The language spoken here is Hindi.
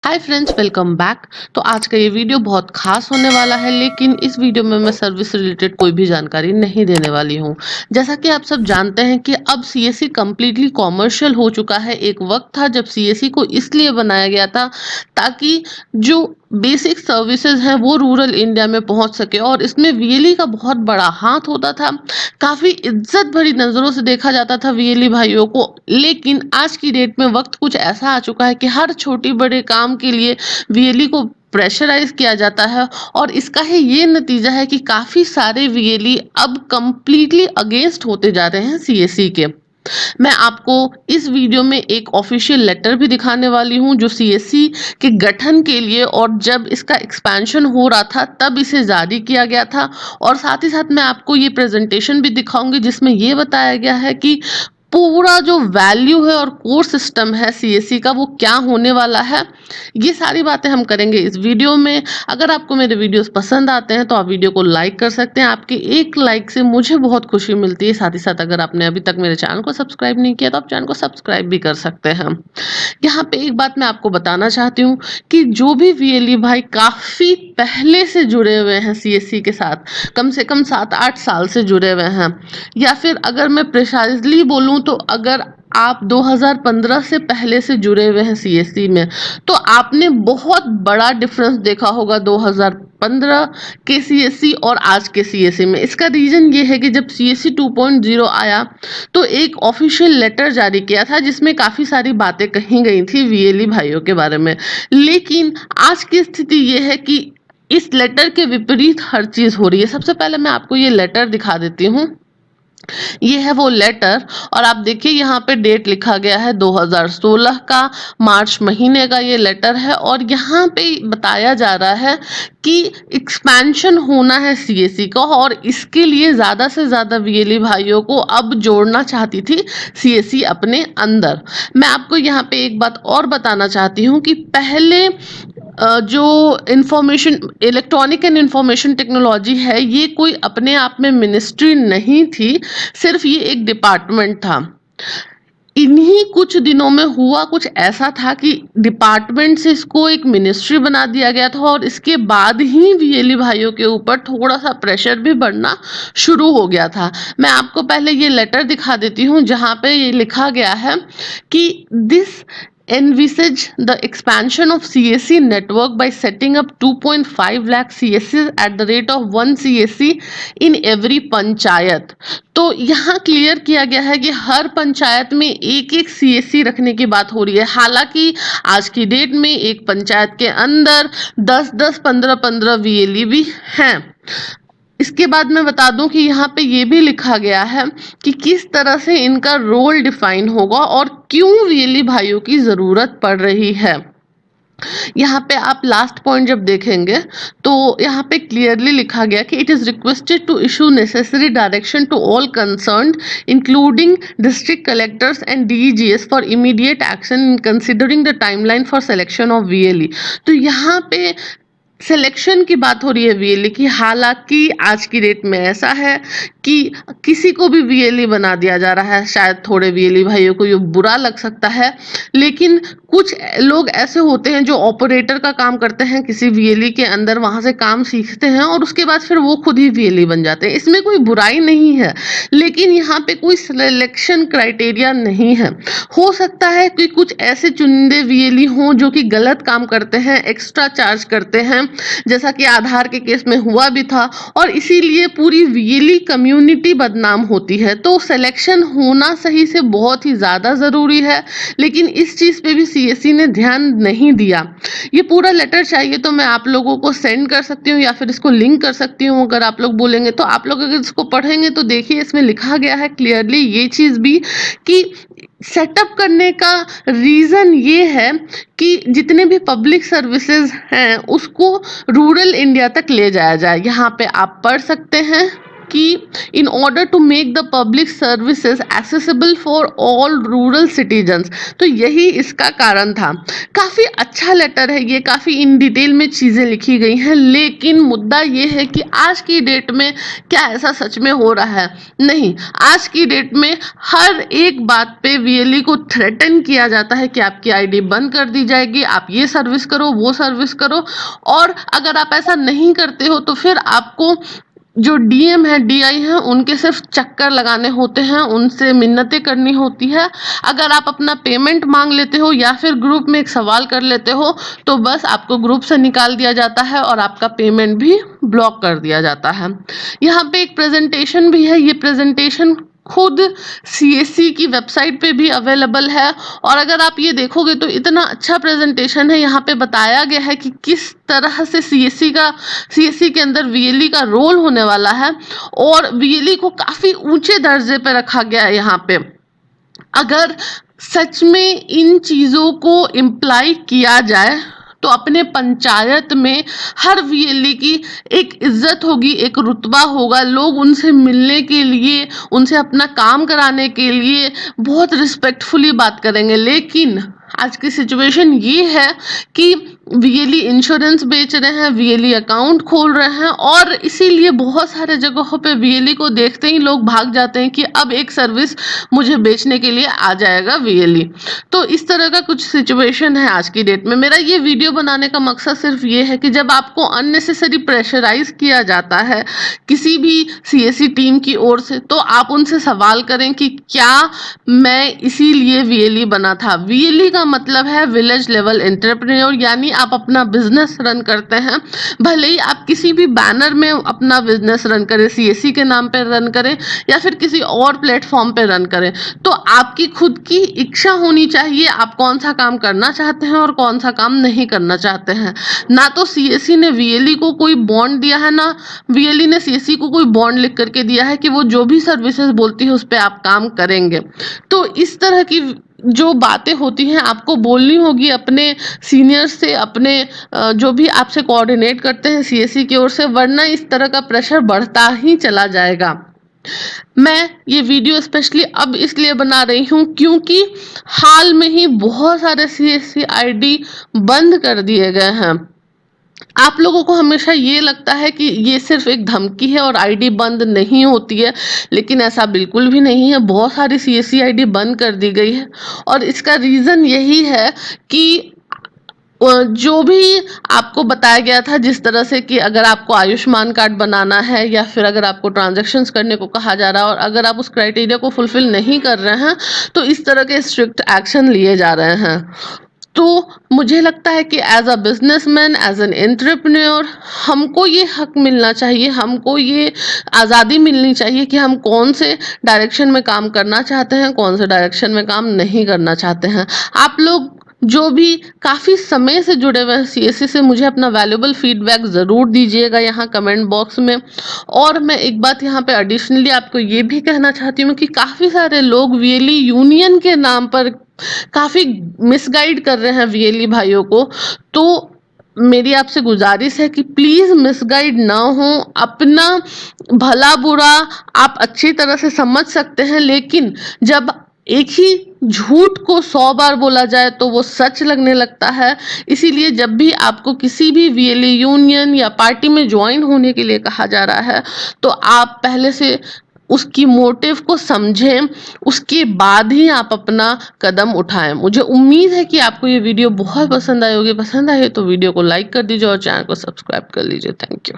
Hi friends, welcome back. तो आज का ये वीडियो बहुत खास होने वाला है, लेकिन इस वीडियो में मैं सर्विस रिलेटेड कोई भी जानकारी नहीं देने वाली हूँ। जैसा कि आप सब जानते हैं कि अब सीएससी कंप्लीटली कॉमर्शियल हो चुका है। एक वक्त था जब सीएससी को इसलिए बनाया गया था ताकि जो बेसिक सर्विसेज हैं वो रूरल इंडिया में पहुंच सके, और इसमें वीएलई का बहुत बड़ा हाथ होता था। काफ़ी इज्जत भरी नज़रों से देखा जाता था वीएलई भाइयों को। लेकिन आज की डेट में वक्त कुछ ऐसा आ चुका है कि हर छोटी बड़े काम के लिए वीएलई को प्रेशराइज किया जाता है, और इसका ही ये नतीजा है कि काफ़ी सारे वीएलई अब कंप्लीटली अगेंस्ट होते जा रहे हैं सीएससी के। मैं आपको इस वीडियो में एक ऑफिशियल लेटर भी दिखाने वाली हूँ जो सीएससी के गठन के लिए, और जब इसका एक्सपेंशन हो रहा था तब इसे जारी किया गया था। और साथ ही साथ मैं आपको ये प्रेजेंटेशन भी दिखाऊंगी जिसमें ये बताया गया है कि पूरा जो वैल्यू है और कोर सिस्टम है सीएससी का वो क्या होने वाला है। ये सारी बातें हम करेंगे इस वीडियो में। अगर आपको मेरे वीडियोस पसंद आते हैं तो आप वीडियो को लाइक कर सकते हैं। आपके एक लाइक से मुझे बहुत खुशी मिलती है। साथ ही साथ अगर आपने अभी तक मेरे चैनल को सब्सक्राइब नहीं किया तो आप चैनल को सब्सक्राइब भी कर सकते हैं। यहाँ पे एक बात मैं आपको बताना चाहती हूँ कि जो भी वीएलई भाई काफ़ी पहले से जुड़े हुए हैं सीएससी के साथ, कम से कम 7-8 साल से जुड़े हुए हैं, या फिर अगर मैं प्रिसाइजली बोलूँ तो अगर आप 2015 से पहले से जुड़े हुए हैं सीएससी में, तो आपने बहुत बड़ा डिफरेंस देखा होगा 2015 के सीएससी और आज के सीएससी में। इसका रीज़न ये है कि जब सीएससी 2.0 आया तो एक ऑफिशियल लेटर जारी किया था जिसमें काफ़ी सारी बातें कही गई थी वीएलई भाइयों के बारे में। लेकिन आज की स्थिति ये है कि इस लेटर के विपरीत हर चीज़ हो रही है। सबसे पहले मैं आपको ये लेटर दिखा देती हूँ। ये है वो लेटर, और आप देखिए यहाँ पे डेट लिखा गया है 2016 का मार्च महीने का ये लेटर है, और यहाँ पे बताया जा रहा है कि एक्सपेंशन होना है सीएससी का, और इसके लिए ज़्यादा से ज़्यादा वीएलई भाइयों को अब जोड़ना चाहती थी सीएससी अपने अंदर। मैं आपको यहाँ पे एक बात और बताना चाहती हूँ कि पहले जो information electronic and information technology है ये कोई अपने आप में मिनिस्ट्री नहीं थी, सिर्फ ये एक डिपार्टमेंट था। इन्हीं कुछ दिनों में हुआ कुछ ऐसा था कि डिपार्टमेंट से इसको एक मिनिस्ट्री बना दिया गया था, और इसके बाद ही वीएलई भाइयों के ऊपर थोड़ा सा प्रेशर भी बढ़ना शुरू हो गया था। मैं आपको पहले ये लेटर दिखा देती हूँ जहाँ पे ये लिखा गया है कि this envisage the expansion of CSC network by setting up 2.5 lakh CSCs at the rate of 1 CSC in every panchayat. तो यहाँ क्लियर किया गया है कि हर पंचायत में एक एक सीएससी रखने की बात हो रही है। हालांकि आज की डेट में एक पंचायत के अंदर 10-10, 15-15 वीएलई भी हैं। इसके बाद मैं बता दूं कि यहाँ पे ये भी लिखा गया है कि किस तरह से इनका रोल डिफाइन होगा और क्यों वीएलई भाइयों की ज़रूरत पड़ रही है। यहाँ पे आप लास्ट पॉइंट जब देखेंगे तो यहाँ पे क्लियरली लिखा गया कि it is requested to issue necessary direction to all concerned including district collectors and DEGS for immediate action in considering the timeline for selection of VLE. तो यहाँ पे सिलेक्शन की बात हो रही है वीएलई की। हालांकि आज की डेट में ऐसा है कि किसी को भी वीएलई बना दिया जा रहा है। शायद थोड़े वीएलई भाइयों को ये बुरा लग सकता है, लेकिन कुछ लोग ऐसे होते हैं जो ऑपरेटर का काम करते हैं किसी वीएलई के अंदर, वहां से काम सीखते हैं और उसके बाद फिर वो खुद ही वीएलई बन जाते हैं। इसमें कोई बुराई नहीं है, लेकिन यहाँ पे कोई सिलेक्शन क्राइटेरिया नहीं है। हो सकता है कि कुछ ऐसे चुनिंदे वीएलई हों जो कि गलत काम करते हैं, एक्स्ट्रा चार्ज करते हैं, जैसा कि आधार के केस में हुआ भी था, और इसीलिए पूरी वीएलई कम्युनिटी बदनाम होती है। तो सिलेक्शन होना सही से बहुत ही ज़्यादा ज़रूरी है, लेकिन इस चीज़ पे भी सीएससी ने ध्यान नहीं दिया। ये पूरा लेटर चाहिए तो मैं आप लोगों को सेंड कर सकती हूँ या फिर इसको लिंक कर सकती हूँ। अगर आप लोग बोलेंगे तो आप लोग अगर इसको पढ़ेंगे तो देखिए इसमें लिखा गया है क्लियरली ये चीज़ भी कि सेटअप करने का रीज़न ये है कि जितने भी पब्लिक सर्विसेज हैं उसको रूरल इंडिया तक ले जाया जाए। यहाँ पे आप पढ़ सकते हैं कि in order to make the public services accessible for all rural citizens. तो यही इसका कारण था। काफ़ी अच्छा लेटर है ये, काफ़ी इन डिटेल में चीज़ें लिखी गई हैं, लेकिन मुद्दा ये है कि आज की डेट में क्या ऐसा सच में हो रहा है? नहीं, आज की डेट में हर एक बात पे वीएलई को थ्रेटन किया जाता है कि आपकी आईडी बंद कर दी जाएगी, आप ये सर्विस करो, वो सर्विस करो, और अगर आप ऐसा नहीं करते हो तो फिर आपको जो डीएम है, डीआई है, उनके सिर्फ चक्कर लगाने होते हैं, उनसे मिन्नतें करनी होती है। अगर आप अपना पेमेंट मांग लेते हो या फिर ग्रुप में एक सवाल कर लेते हो तो बस आपको ग्रुप से निकाल दिया जाता है और आपका पेमेंट भी ब्लॉक कर दिया जाता है। यहाँ पे एक प्रेजेंटेशन भी है, ये प्रेजेंटेशन खुद सीएससी की वेबसाइट पे भी अवेलेबल है, और अगर आप ये देखोगे तो इतना अच्छा प्रेजेंटेशन है। यहाँ पे बताया गया है कि किस तरह से सीएससी के अंदर वीएलई का रोल होने वाला है, और वीएलई को काफी ऊंचे दर्जे पे रखा गया है यहाँ पे। अगर सच में इन चीजों को इम्प्लाई किया जाए तो अपने पंचायत में हर वीएलई की एक इज्जत होगी, एक रुतबा होगा, लोग उनसे मिलने के लिए, उनसे अपना काम कराने के लिए बहुत रिस्पेक्टफुली बात करेंगे। लेकिन आज की सिचुएशन ये है कि वीएलई इंश्योरेंस बेच रहे हैं, वीएलई अकाउंट खोल रहे हैं, और इसीलिए बहुत सारे जगहों पे वीएलई को देखते ही लोग भाग जाते हैं कि अब एक सर्विस मुझे बेचने के लिए आ जाएगा वीएलई। तो इस तरह का कुछ सिचुएशन है आज की डेट में। मेरा ये वीडियो बनाने का मकसद सिर्फ ये है कि जब आपको अननेसेसरी प्रेशराइज किया जाता है किसी भी सीएससी टीम की ओर से, तो आप उनसे सवाल करें कि क्या मैं इसीलिए वीएलई बना था। वीएलई का मतलब है विलेज लेवल एंटरप्रेन्योर, यानी आप अपना बिजनेस रन करते हैं, भले ही आप किसी भी बैनर में अपना बिजनेस रन करें, सीएससी के नाम पे रन करें या फिर किसी और प्लेटफॉर्म पे रन करें, तो आपकी खुद की इच्छा होनी चाहिए आप कौन सा काम करना चाहते हैं और कौन सा काम नहीं करना चाहते हैं। ना तो सीएससी ने वीएलई को कोई बॉन्ड दिया है, ना वीएलई ने सीएससी को कोई बॉन्ड लिख करके दिया है कि वो जो भी सर्विसेज बोलती है उस पर आप काम करेंगे। तो इस तरह की जो बातें होती हैं आपको बोलनी होगी अपने सीनियर से, अपने जो भी आपसे कोऑर्डिनेट करते हैं सीएससी की ओर से, वरना इस तरह का प्रेशर बढ़ता ही चला जाएगा। मैं ये वीडियो स्पेशली अब इसलिए बना रही हूँ क्योंकि हाल में ही बहुत सारे सीएससी आईडी बंद कर दिए गए हैं। आप लोगों को हमेशा ये लगता है कि ये सिर्फ एक धमकी है और आईडी बंद नहीं होती है, लेकिन ऐसा बिल्कुल भी नहीं है। बहुत सारी सीएससी आईडी बंद कर दी गई है, और इसका रीज़न यही है कि जो भी आपको बताया गया था, जिस तरह से कि अगर आपको आयुष्मान कार्ड बनाना है या फिर अगर आपको ट्रांजैक्शंस करने को कहा जा रहा है और अगर आप उस क्राइटेरिया को फुलफिल नहीं कर रहे हैं तो इस तरह के स्ट्रिक्ट एक्शन लिए जा रहे हैं। तो मुझे लगता है कि as a businessman, as an entrepreneur, हमको ये हक मिलना चाहिए, हमको ये आज़ादी मिलनी चाहिए कि हम कौन से डायरेक्शन में काम करना चाहते हैं, कौन से डायरेक्शन में काम नहीं करना चाहते हैं। आप लोग जो भी काफ़ी समय से जुड़े हुए हैं सीएससी से, मुझे अपना वैल्यूएबल फीडबैक ज़रूर दीजिएगा यहाँ कमेंट बॉक्स में। और मैं एक बात यहाँ पे एडिशनली आपको ये भी कहना चाहती हूँ कि काफ़ी सारे लोग वीएलई यूनियन के नाम पर काफ़ी मिसगाइड कर रहे हैं वीएलई भाइयों को। तो मेरी आपसे गुजारिश है कि प्लीज़ मिसगाइड ना हो। अपना भला बुरा आप अच्छी तरह से समझ सकते हैं, लेकिन जब एक ही झूठ को 100 बार बोला जाए तो वो सच लगने लगता है। इसीलिए जब भी आपको किसी भी वीएलई यूनियन या पार्टी में ज्वाइन होने के लिए कहा जा रहा है तो आप पहले से उसकी मोटिव को समझें, उसके बाद ही आप अपना कदम उठाएं। मुझे उम्मीद है कि आपको ये वीडियो बहुत पसंद आई होगी। पसंद आई तो वीडियो को लाइक कर दीजिए और चैनल को सब्सक्राइब कर लीजिए। Thank you.